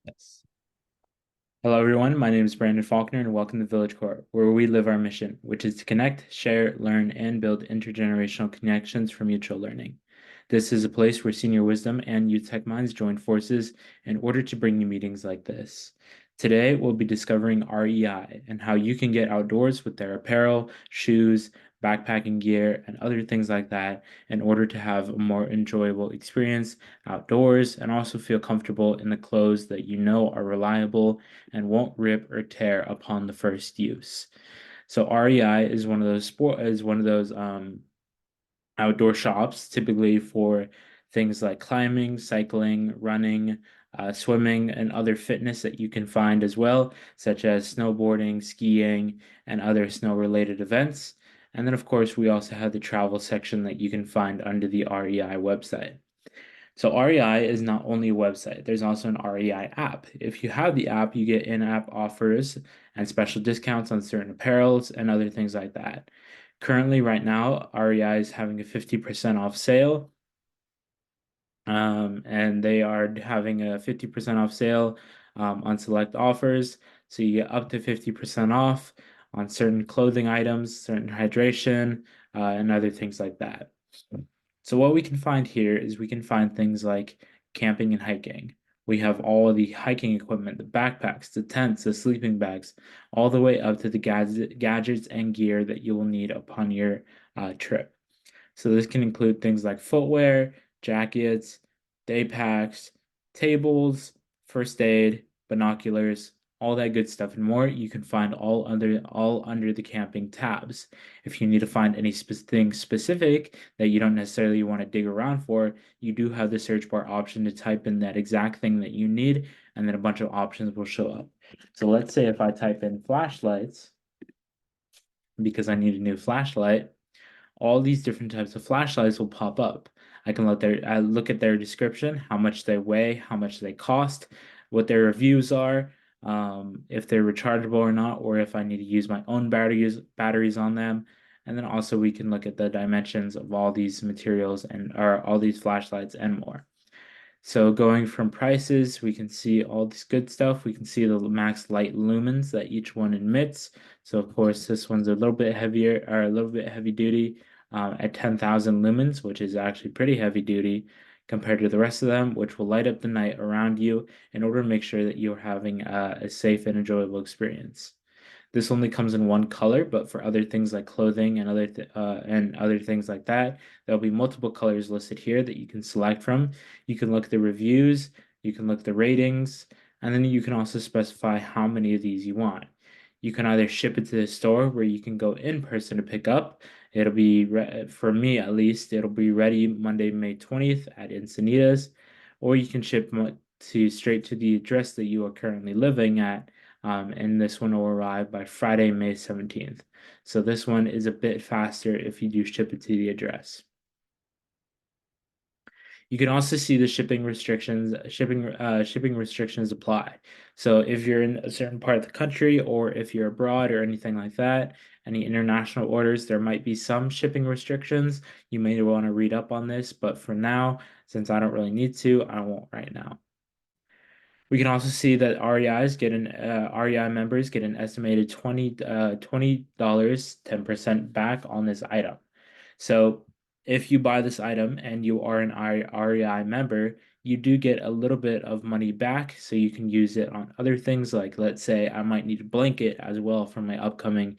Yes. Hello, everyone. My name is Brandon Faulkner, and welcome to Village Core, where we live our mission, which is to connect, share, learn, and build intergenerational connections for mutual learning. This is a place where senior wisdom and youth tech minds join forces in order to bring you meetings like this. Today, we'll be discovering REI and how you can get outdoors with their apparel, shoes, backpacking gear, and other things like that in order to have a more enjoyable experience outdoors and also feel comfortable in the clothes that you know are reliable and won't rip or tear upon the first use. So REI is one of those outdoor shops, typically for things like climbing, cycling, running, swimming, and other fitness that you can find as well, such as snowboarding, skiing, and other snow-related events. And then, of course, we also have the travel section that you can find under the REI website. So REI is not only a website, there's also an REI app. If you have the app, you get in-app offers and special discounts on certain apparels and other things like that. Currently, right now, REI is having a 50% off sale. And they are having a 50% off sale on select offers. So you get up to 50% off on certain clothing items, certain hydration, and other things like that. So what we can find here is we can find things like camping and hiking. We have all of the hiking equipment, the backpacks, the tents, the sleeping bags, all the way up to the gadgets and gear that you will need upon your trip. So this can include things like footwear, jackets, day packs, tables, first aid, binoculars, all that good stuff and more. You can find all under the camping tabs. If you need to find anything specific that you don't necessarily want to dig around for, you do have the search bar option to type in that exact thing that you need, and then a bunch of options will show up. So let's say if I type in flashlights because I need a new flashlight, all these different types of flashlights will pop up. I look at their description, how much they weigh, how much they cost, what their reviews are, if they're rechargeable or not, or if I need to use my own batteries on them. And then also we can look at the dimensions of all these materials and or all these flashlights and more. So going from prices, we can see all this good stuff. We can see the max light lumens that each one emits. So of course, this one's a little bit heavier or a little bit heavy duty at 10,000 lumens, which is actually pretty heavy duty compared to the rest of them, which will light up the night around you in order to make sure that you're having a safe and enjoyable experience. This only comes in one color, but for other things like clothing and other things like that, there'll be multiple colors listed here that you can select from. You can look at the reviews, you can look at the ratings, and then you can also specify how many of these you want. You can either ship it to the store where you can go in person to pick up. It'll be for me at least, it'll be ready Monday, May 20th at Encinitas, or you can ship to straight to the address that you are currently living at, and this one will arrive by Friday, May 17th. So this one is a bit faster if you do ship it to the address. You can also see the shipping restrictions apply. So if you're in a certain part of the country or if you're abroad or anything like that, any international orders, there might be some shipping restrictions. You may want to read up on this, but for now, since I don't really need to, I won't right now. We can also see that REI members get an estimated $20, 10% back on this item. So if you buy this item and you are an REI member, you do get a little bit of money back, so you can use it on other things. Like, let's say I might need a blanket as well for my upcoming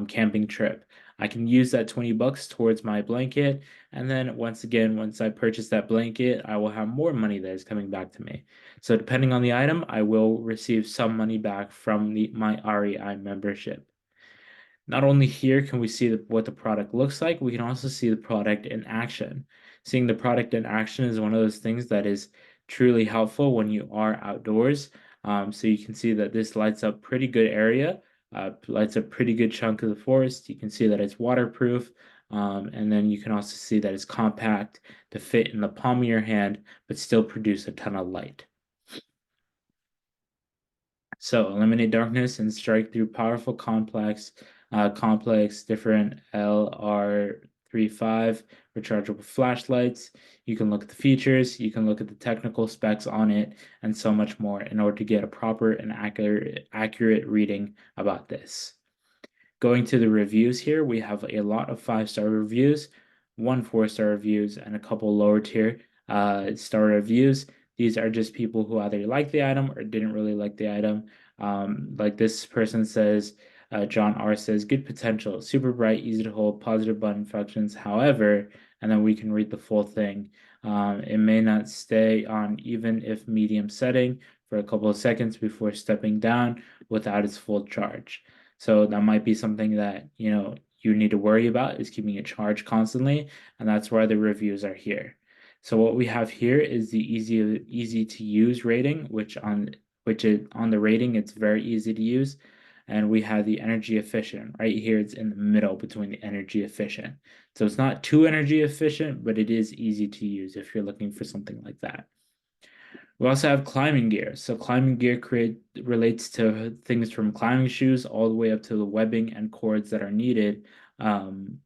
camping trip. I can use that 20 bucks towards my blanket, and then once again, once I purchase that blanket, I will have more money that is coming back to me. So depending on the item, I will receive some money back from my REI membership. Not only here can we see what the product looks like, we can also see the product in action. Seeing the product in action is one of those things that is truly helpful when you are outdoors. So you can see that this lights up pretty good area, lights up pretty good chunk of the forest. You can see that it's waterproof. And then you can also see that it's compact to fit in the palm of your hand, but still produce a ton of light. So eliminate darkness and strike through powerful complex different LR35 rechargeable flashlights. You can look at the features, you can look at the technical specs on it, and so much more in order to get a proper and accurate reading about this. Going to the reviews here, we have a lot of 5-star reviews, 4-star reviews, and a couple lower tier star reviews. These are just people who either like the item or didn't really like the item. Like this person says, John R says, good potential, super bright, easy to hold, positive button functions. However, and then we can read the full thing. It may not stay on even if medium setting for a couple of seconds before stepping down without its full charge. So that might be something that, you need to worry about is keeping it charged constantly, and that's why the reviews are here. So what we have here is the easy to use rating, on the rating it's very easy to use, and we have the energy efficient right here. It's in the middle between the energy efficient. So it's not too energy efficient, but it is easy to use if you're looking for something like that. We also have climbing gear. So climbing gear relates to things from climbing shoes all the way up to the webbing and cords that are needed um,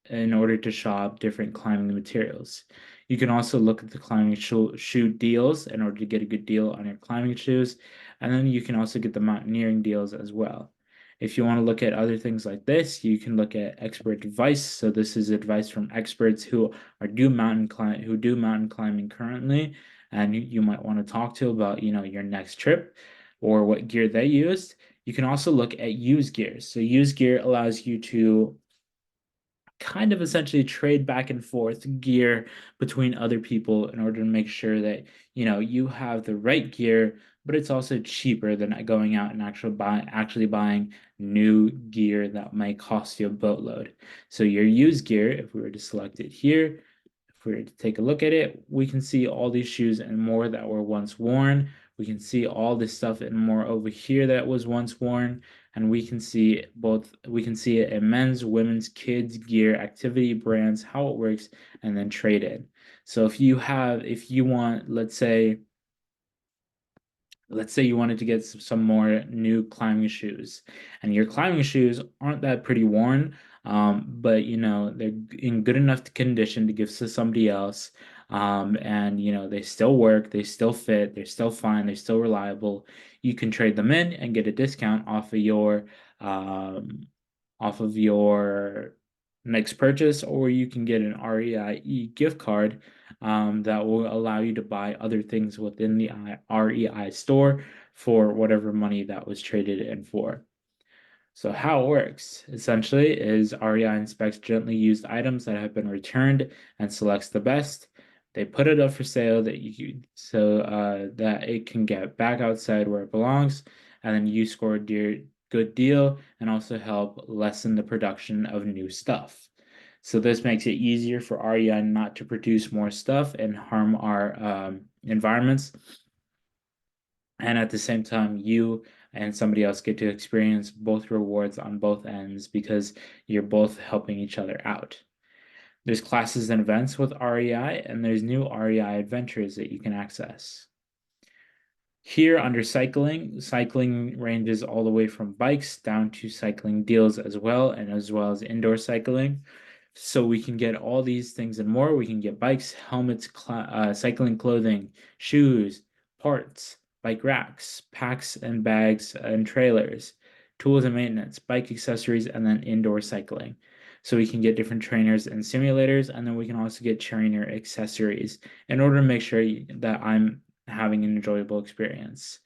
in order to shop different climbing materials. You can also look at the climbing shoe deals in order to get a good deal on your climbing shoes. And then you can also get the mountaineering deals as well. If you want to look at other things like this, you can look at expert advice. So this is advice from experts who do mountain climbing currently, and you might want to talk to about, your next trip or what gear they used. You can also look at used gear. So used gear allows you to kind of essentially trade back and forth gear between other people in order to make sure that you have the right gear, but it's also cheaper than going out and actually buying new gear that might cost you a boatload. So your used gear, if we were to select it here, if we were to take a look at it, we can see all these shoes and more that were once worn. We can see all this stuff and more over here that was once worn. And we can see it in men's, women's, kids, gear, activity, brands, how it works, and then trade it. So if you want, let's say you wanted to get some more new climbing shoes, and your climbing shoes aren't that pretty worn, but they're in good enough condition to give to somebody else, and they still work, they still fit, they're still fine, they're still reliable. You can trade them in and get a discount um, off of your next purchase, or you can get an REI gift card that will allow you to buy other things within the REI store for whatever money that was traded in for. So how it works essentially is REI inspects gently used items that have been returned and selects the best. They put it up for sale that it can get back outside where it belongs, and then you score a good deal and also help lessen the production of new stuff. So this makes it easier for REI not to produce more stuff and harm our environments. And at the same time, you and somebody else get to experience both rewards on both ends because you're both helping each other out. There's classes and events with REI, and there's new REI adventures that you can access. Here under cycling ranges all the way from bikes down to cycling deals as well, and as well as indoor cycling. So we can get all these things and more. We can get bikes, helmets, cycling clothing, shoes, parts, bike racks, packs and bags and trailers, tools and maintenance, bike accessories, and then indoor cycling. So we can get different trainers and simulators, and then we can also get trainer accessories in order to make sure that I'm having an enjoyable experience.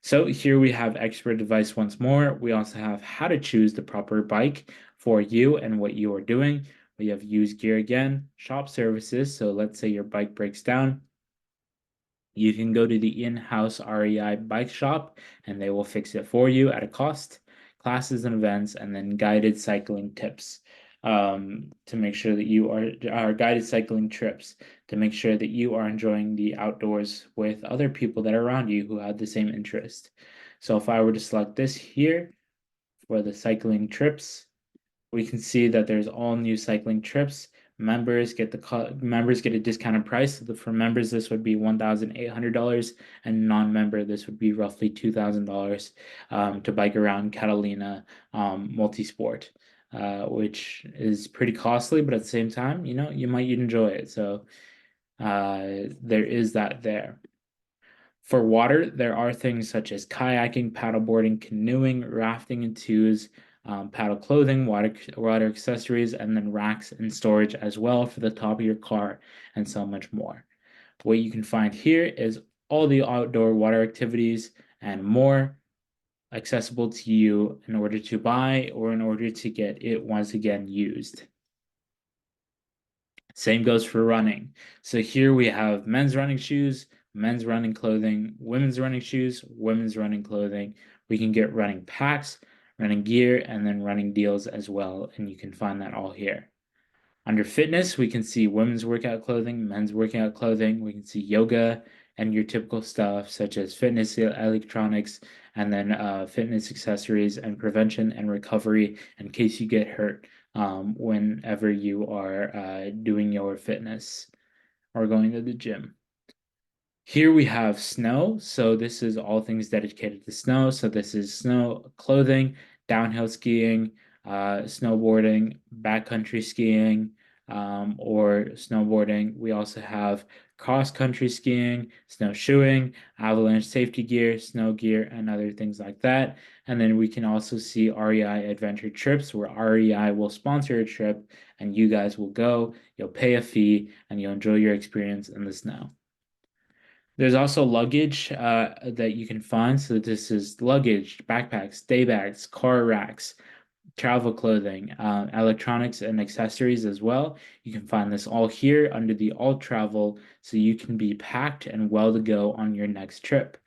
So here we have expert advice once more. We also have how to choose the proper bike for you and what you are doing. We have used gear again, shop services. So let's say your bike breaks down. You can go to the in-house REI bike shop and they will fix it for you at a cost. Classes and events, and then guided cycling tips to make sure that you are guided cycling trips to make sure that you are enjoying the outdoors with other people that are around you who have the same interest. So if I were to select this here for the cycling trips, we can see that there's all new cycling trips. Members get a discounted price. For members, this would be $1,800, and non-member, this would be roughly $2,000 to bike around Catalina multisport. which is pretty costly, but at the same time, you might enjoy it. So there is that there. For water, there are things such as kayaking, paddleboarding, canoeing, rafting and twos, paddle clothing, water accessories, and then racks and storage as well for the top of your car, and so much more. What you can find here is all the outdoor water activities and more accessible to you in order to buy or in order to get it once again used. Same goes for running. So here we have men's running shoes, men's running clothing, women's running shoes, women's running clothing. We can get running packs, running gear, and then running deals as well. And you can find that all here. Under fitness, we can see women's workout clothing, men's workout clothing. We can see yoga and your typical stuff such as fitness electronics, and then fitness accessories and prevention and recovery in case you get hurt whenever you are doing your fitness or going to the gym. Here we have snow. So this is all things dedicated to snow. So this is snow clothing, downhill skiing, snowboarding, backcountry skiing, or snowboarding. We also have cross-country skiing, snowshoeing, avalanche safety gear, snow gear, and other things like that. And then we can also see REI adventure trips where REI will sponsor a trip and you guys will go, you'll pay a fee, and you'll enjoy your experience in the snow. There's also luggage that you can find. So this is luggage, backpacks, day bags, car racks, travel clothing, electronics and accessories as well. You can find this all here under the all travel, so you can be packed and well to go on your next trip.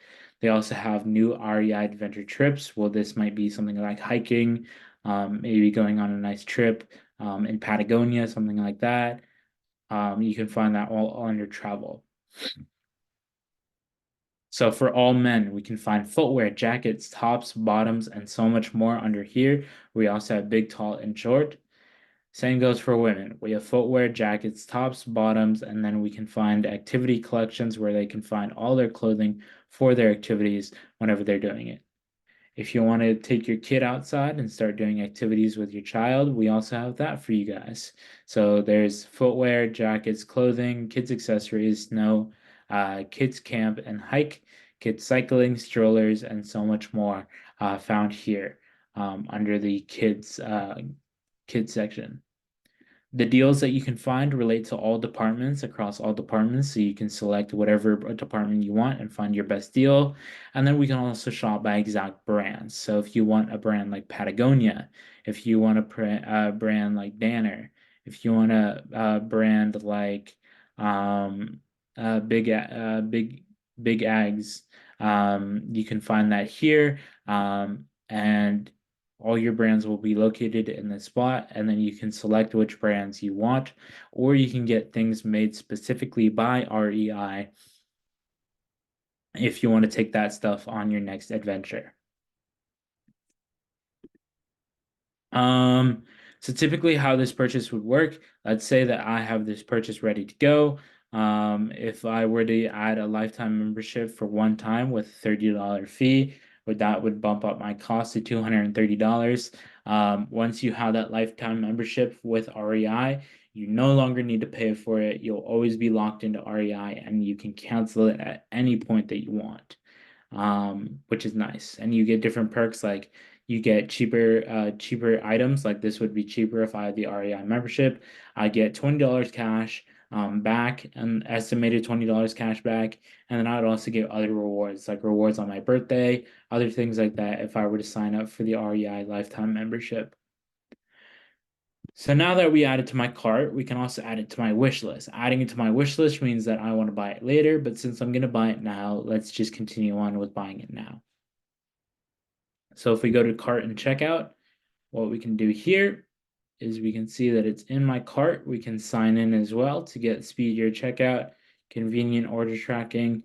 They also have new REI adventure trips. Well, this might be something like hiking, maybe going on a nice trip in Patagonia, something like that. You can find that all under travel. So for all men, we can find footwear, jackets, tops, bottoms, and so much more under here. We also have big, tall, and short. Same goes for women. We have footwear, jackets, tops, bottoms, and then we can find activity collections where they can find all their clothing for their activities whenever they're doing it. If you want to take your kid outside and start doing activities with your child, we also have that for you guys. So there's footwear, jackets, clothing, kids accessories, snow, kids camp and hike, kids cycling, strollers, and so much more found here under the kids section. The deals that you can find relate to all departments across all departments, so you can select whatever department you want and find your best deal. And then we can also shop by exact brands. So if you want a brand like Patagonia, if you want a brand like Danner, if you want a brand like Big Ags, you can find that here. And all your brands will be located in this spot, and then you can select which brands you want, or you can get things made specifically by REI if you want to take that stuff on your next adventure. So typically how this purchase would work, let's say that I have this purchase ready to go. If I were to add a lifetime membership for one time with a $30 fee, that would bump up my cost to $230. Once you have that lifetime membership with REI, you no longer need to pay for it. You'll always be locked into REI and you can cancel it at any point that you want, which is nice. And you get different perks like you get cheaper items, like this would be cheaper if I had the REI membership. I get $20 cash back, an estimated $20 cash back, and then I would also get other rewards, like rewards on my birthday, other things like that if I were to sign up for the REI lifetime membership. So now that we add it to my cart, we can also add it to my wish list. Adding it to my wish list means that I want to buy it later, but since I'm going to buy it now, let's just continue on with buying it now. So if we go to cart and checkout, what we can do here is we can see that it's in my cart. We can sign in as well to get speedier checkout, convenient order tracking,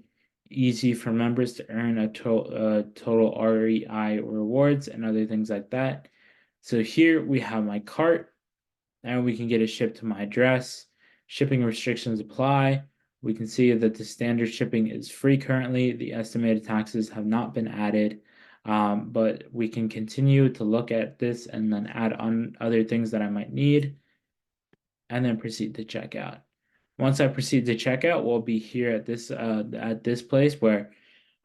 easy for members to earn a total REI rewards and other things like that. So here we have my cart and we can get it shipped to my address. Shipping restrictions apply. We can see that the standard shipping is free currently. The estimated taxes have not been added. But we can continue to look at this and then add on other things that I might need and then proceed to checkout. Once I proceed to checkout, we'll be here at this place where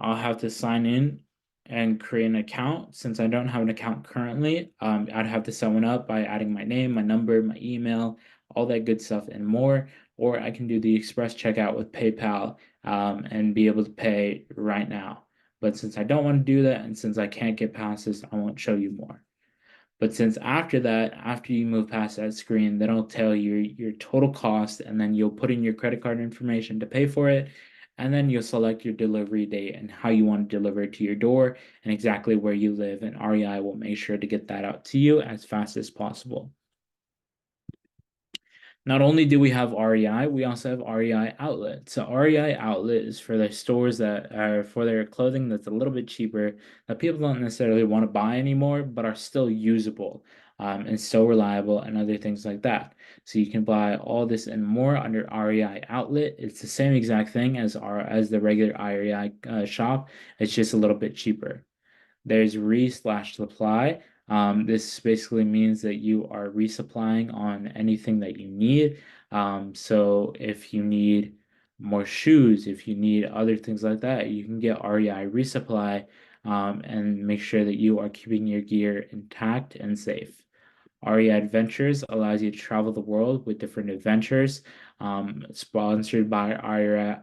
I'll have to sign in and create an account. Since I don't have an account currently, I'd have to set one up by adding my name, my number, my email, all that good stuff and more. Or I can do the express checkout with PayPal and be able to pay right now. But since I don't want to do that and since I can't get past this, I won't show you more. But since after that, after you move past that screen, then it'll tell you your total cost, and then you'll put in your credit card information to pay for it, and then you'll select your delivery date and how you want to deliver it to your door and exactly where you live, and REI will make sure to get that out to you as fast as possible. Not only do we have REI, we also have REI Outlet. So REI Outlet is for their stores that are for their clothing that's a little bit cheaper that people don't necessarily want to buy anymore, but are still usable and still reliable and other things like that. So you can buy all this and more under REI Outlet. It's the same exact thing as the regular REI shop. It's just a little bit cheaper. There's re/supply. This basically means that you are resupplying on anything that you need. So if you need more shoes, if you need other things like that, you can get REI resupply and make sure that you are keeping your gear intact and safe. REI Adventures allows you to travel the world with different adventures, sponsored by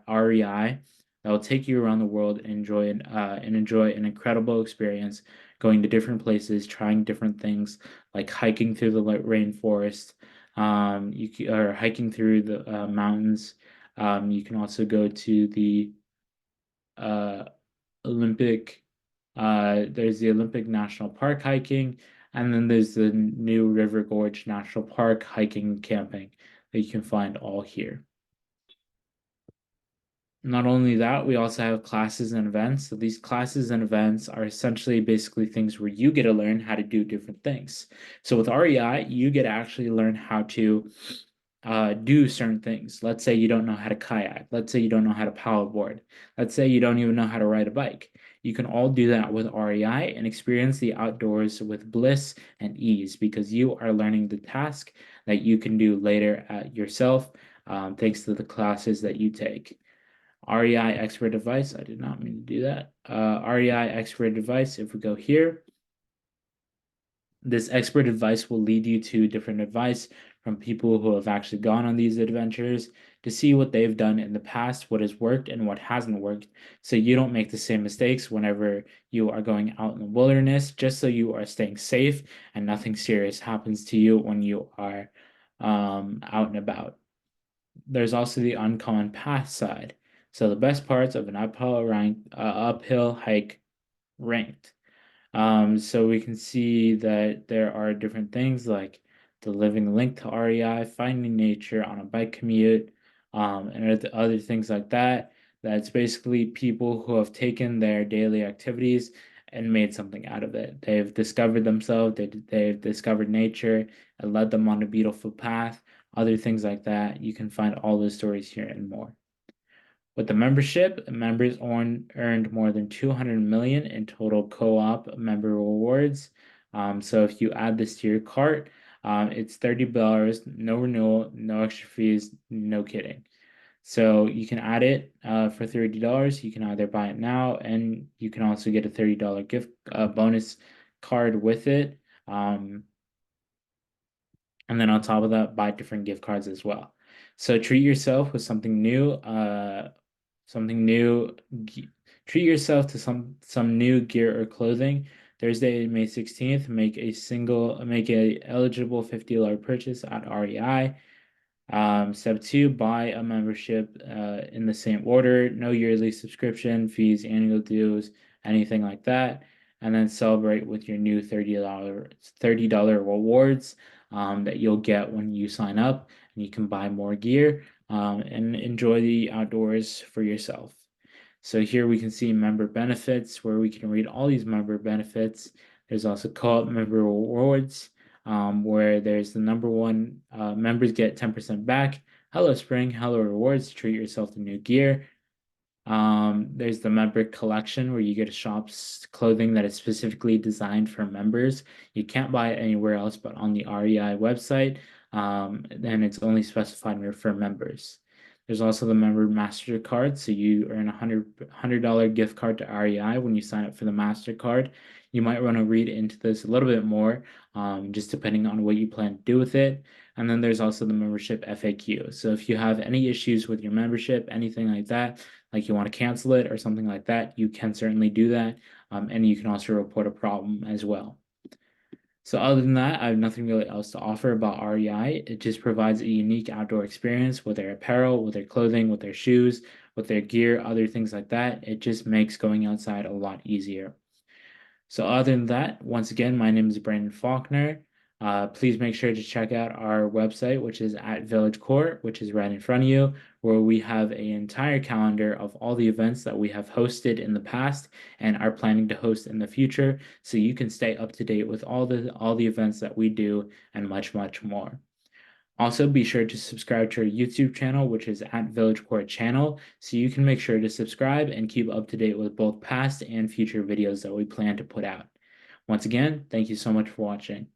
REI. That will take you around the world and enjoy an incredible experience, going to different places, trying different things, like hiking through the rainforest, or hiking through the mountains. You can also go to the uh, Olympic. There's the Olympic National Park hiking, and then there's the New River Gorge National Park hiking and camping that you can find all here. Not only that, we also have classes and events. So these classes and events are essentially basically things where you get to learn how to do different things. So with REI, you get to actually learn how to do certain things. Let's say you don't know how to kayak. Let's say you don't know how to paddleboard. Let's say you don't even know how to ride a bike. You can all do that with REI and experience the outdoors with bliss and ease because you are learning the task that you can do later at yourself, thanks to the classes that you take. REI expert advice. I did not mean to do that. REI expert advice. If we go here, this expert advice will lead you to different advice from people who have actually gone on these adventures to see what they've done in the past, what has worked and what hasn't worked, so you don't make the same mistakes whenever you are going out in the wilderness, just so you are staying safe and nothing serious happens to you when you are out and about. There's also the uncommon path side. So the best parts of an uphill hike ranked. So we can see that there are different things like the living link to REI, finding nature on a bike commute, and other things like that. That's basically people who have taken their daily activities and made something out of it. They've discovered themselves, they've discovered nature, and led them on a beautiful path, other things like that. You can find all those stories here and more. With the membership, members earned more than 200 million in total co-op member rewards. So if you add this to your cart, it's $30, no renewal, no extra fees, no kidding. So you can add it for $30. You can either buy it now, and you can also get a $30 gift bonus card with it. And then on top of that, buy different gift cards as well. So treat yourself with something new. Something new. Treat yourself to some new gear or clothing. Thursday, May 16th, make a eligible $50 purchase at REI. Step 2, buy a membership in the same order, no yearly subscription fees, annual dues, anything like that. And then celebrate with your new $30 rewards that you'll get when you sign up, and you can buy more gear and enjoy the outdoors for yourself. So here we can see member benefits where we can read all these member benefits. There's also co-op member rewards where there's the number one members get 10% back. Hello Spring, hello rewards, treat yourself to new gear. There's the member collection where you get to shop clothing that is specifically designed for members. You can't buy it anywhere else but on the REI website, and it's only specified for members. There's also the member MasterCard, so you earn a $100 gift card to REI when you sign up for the MasterCard. You might want to read into this a little bit more, just depending on what you plan to do with it. And then there's also the membership FAQ. So if you have any issues with your membership, anything like that, like you want to cancel it or something like that, you can certainly do that. And you can also report a problem as well. So other than that, I have nothing really else to offer about REI. It just provides a unique outdoor experience with their apparel, with their clothing, with their shoes, with their gear, other things like that. It just makes going outside a lot easier. So other than that, once again, my name is Brandon Faulkner. Please make sure to check out our website, which is at Village Court, which is right in front of you, where we have an entire calendar of all the events that we have hosted in the past and are planning to host in the future, so you can stay up to date with all the events that we do and much, much more. Also, be sure to subscribe to our YouTube channel, which is at Village Court Channel, so you can make sure to subscribe and keep up to date with both past and future videos that we plan to put out. Once again, thank you so much for watching.